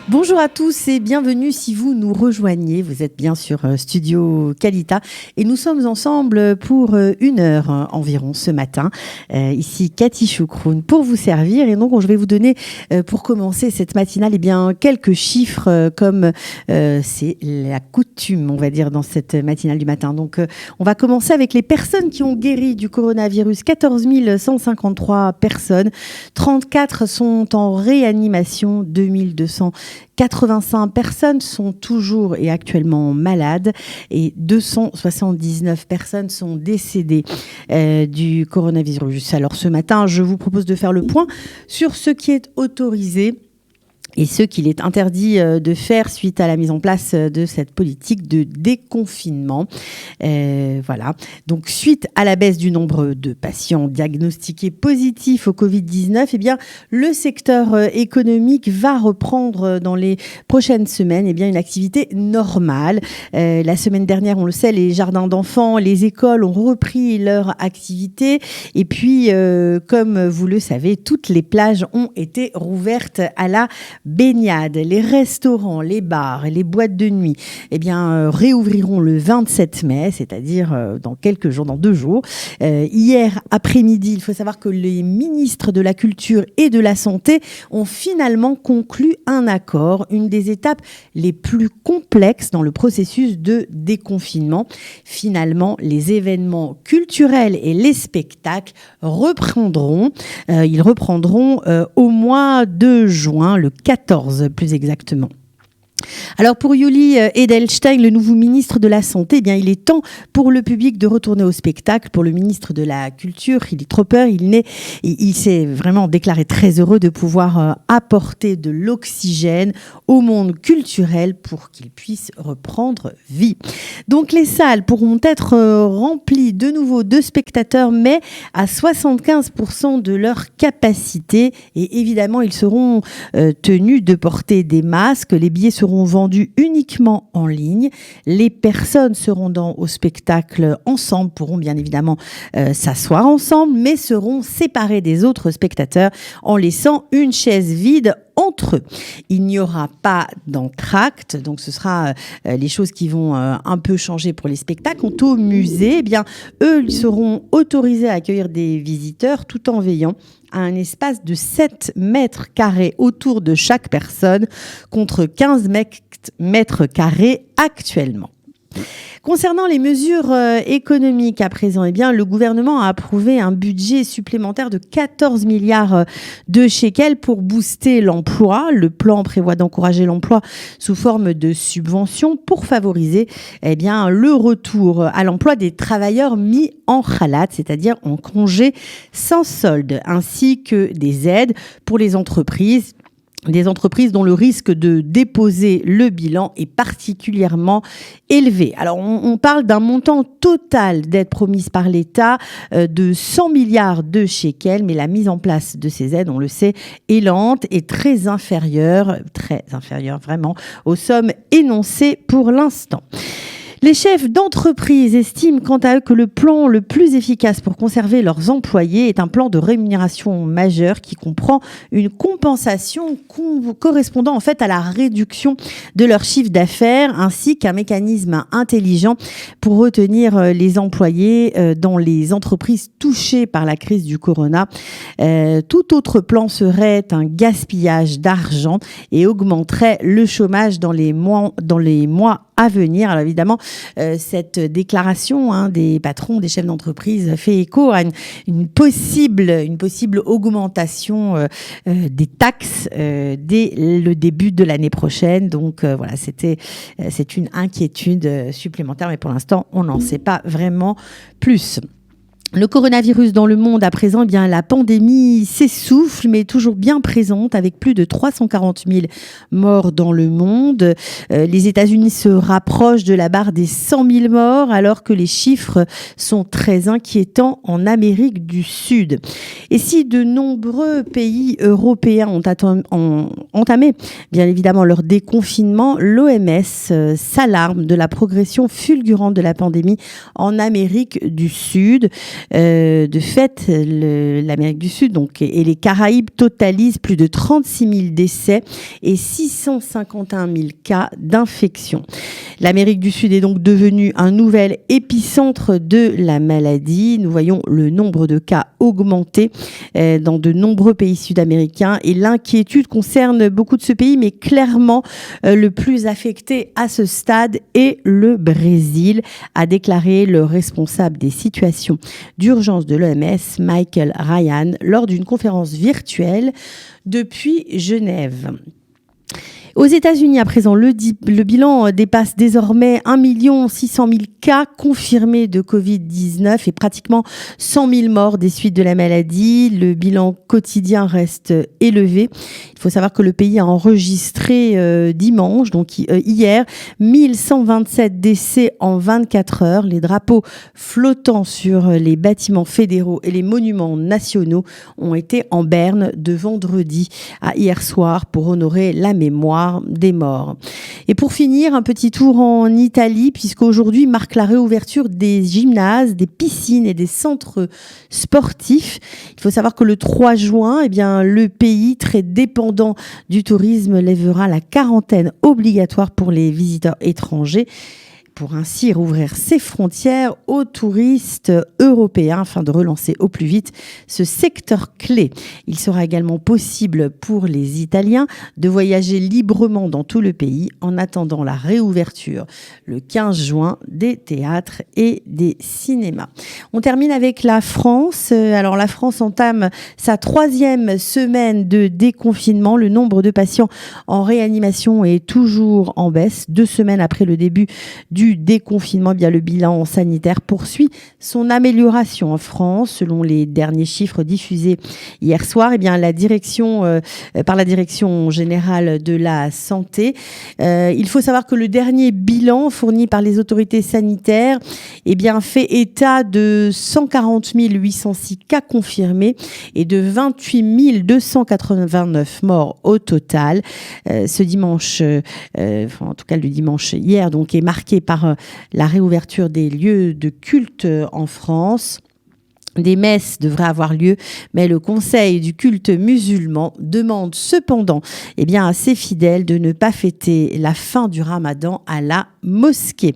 Bonjour à tous et bienvenue si vous nous rejoignez. Vous êtes bien sur Studio Qualita et nous sommes ensemble pour 1 heure environ ce matin. Ici Cathy Choukroun pour vous servir et donc je vais vous donner pour commencer cette matinale quelques chiffres comme c'est la coutume on va dire dans cette matinale du matin. Donc on va commencer avec les personnes qui ont guéri du coronavirus. 14 153 personnes, 34 sont en réanimation, 2285 personnes sont toujours et actuellement malades et 279 personnes sont décédées du coronavirus. Alors ce matin, je vous propose de faire le point sur ce qui est autorisé et ce qu'il est interdit de faire suite à la mise en place de cette politique de déconfinement. Voilà. Donc, suite à la baisse du nombre de patients diagnostiqués positifs au Covid-19, le secteur économique va reprendre dans les prochaines semaines une activité normale. La semaine dernière, on le sait, les jardins d'enfants, les écoles ont repris leur activité. Et puis, comme vous le savez, toutes les plages ont été rouvertes à la baignade. Les restaurants, les bars et les boîtes de nuit réouvriront le 27 mai, c'est-à-dire dans quelques jours, dans 2 jours. Hier après-midi, il faut savoir que les ministres de la Culture et de la Santé ont finalement conclu un accord, une des étapes les plus complexes dans le processus de déconfinement. Finalement, les événements culturels et les spectacles reprendront. Ils reprendront au mois de juin, le 14 plus exactement. Alors pour Yuli Edelstein, le nouveau ministre de la Santé, il est temps pour le public de retourner au spectacle. Pour le ministre de la Culture, Philippe Tropper, il s'est vraiment déclaré très heureux de pouvoir apporter de l'oxygène au monde culturel pour qu'il puisse reprendre vie. Donc les salles pourront être remplies de nouveau de spectateurs, mais à 75% de leur capacité. Et évidemment, ils seront tenus de porter des masques. Les billets seront vendus uniquement en ligne. Les personnes se rendant au spectacle ensemble pourront bien évidemment s'asseoir ensemble, mais seront séparées des autres spectateurs en laissant une chaise vide entre eux. Il n'y aura pas d'entracte, donc ce sera les choses qui vont un peu changer pour les spectacles. Quant aux musées, eux, ils seront autorisés à accueillir des visiteurs tout en veillant à un espace de 7 mètres carrés autour de chaque personne contre 15 mètres carrés actuellement. Concernant les mesures économiques à présent, le gouvernement a approuvé un budget supplémentaire de 14 milliards de shekels pour booster l'emploi. Le plan prévoit d'encourager l'emploi sous forme de subventions pour favoriser le retour à l'emploi des travailleurs mis en khalat, c'est-à-dire en congé sans solde, ainsi que des aides pour les entreprises. Des entreprises dont le risque de déposer le bilan est particulièrement élevé. Alors, on parle d'un montant total d'aides promises par l'État de 100 milliards de shekels, mais la mise en place de ces aides, on le sait, est lente et très inférieure vraiment aux sommes énoncées pour l'instant. Les chefs d'entreprise estiment quant à eux que le plan le plus efficace pour conserver leurs employés est un plan de rémunération majeur qui comprend une compensation correspondant en fait à la réduction de leur chiffre d'affaires ainsi qu'un mécanisme intelligent pour retenir les employés dans les entreprises touchées par la crise du corona. Tout autre plan serait un gaspillage d'argent et augmenterait le chômage dans les mois à venir. Alors évidemment, cette déclaration des patrons, des chefs d'entreprise fait écho à une possible augmentation des taxes dès le début de l'année prochaine. Donc c'est une inquiétude supplémentaire, mais pour l'instant, on n'en sait pas vraiment plus. Le coronavirus dans le monde à présent, la pandémie s'essouffle, mais toujours bien présente, avec plus de 340 000 morts dans le monde. Les États-Unis se rapprochent de la barre des 100 000 morts, alors que les chiffres sont très inquiétants en Amérique du Sud. Et si de nombreux pays européens ont entamé, bien évidemment, leur déconfinement, l'OMS s'alarme de la progression fulgurante de la pandémie en Amérique du Sud. De fait, l'Amérique du Sud et les Caraïbes totalisent plus de 36 000 décès et 651 000 cas d'infection. L'Amérique du Sud est donc devenue un nouvel épicentre de la maladie. Nous voyons le nombre de cas augmenter dans de nombreux pays sud-américains et l'inquiétude concerne beaucoup de ce pays, mais clairement le plus affecté à ce stade est le Brésil, a déclaré le responsable des situations d'urgence de l'OMS, Michael Ryan, lors d'une conférence virtuelle depuis Genève. Aux États-Unis, à présent, le bilan dépasse désormais 1 600 000 cas confirmés de Covid-19 et pratiquement 100 000 morts des suites de la maladie. Le bilan quotidien reste élevé. Il faut savoir que le pays a enregistré dimanche, donc hier, 1127 décès en 24 heures. Les drapeaux flottant sur les bâtiments fédéraux et les monuments nationaux ont été en berne de vendredi à hier soir pour honorer la mémoire des morts. Et pour finir, un petit tour en Italie, puisqu'aujourd'hui marque la réouverture des gymnases, des piscines et des centres sportifs. Il faut savoir que le 3 juin, le pays, très dépendant du tourisme, lèvera la quarantaine obligatoire pour les visiteurs étrangers, pour ainsi rouvrir ses frontières aux touristes européens afin de relancer au plus vite ce secteur clé. Il sera également possible pour les Italiens de voyager librement dans tout le pays en attendant la réouverture le 15 juin des théâtres et des cinémas. On termine avec la France. Alors la France entame sa 3e semaine de déconfinement. Le nombre de patients en réanimation est toujours en baisse. 2 semaines après le début du déconfinement, le bilan sanitaire poursuit son amélioration en France. Selon les derniers chiffres diffusés hier soir, par la Direction générale de la santé, il faut savoir que le dernier bilan fourni par les autorités sanitaires fait état de 140 806 cas confirmés et de 28 289 morts au total. Ce dimanche, en tout cas le dimanche hier, est marqué par la réouverture des lieux de culte en France. Des messes devraient avoir lieu, mais le Conseil du culte musulman demande cependant à ses fidèles de ne pas fêter la fin du Ramadan à la mosquée.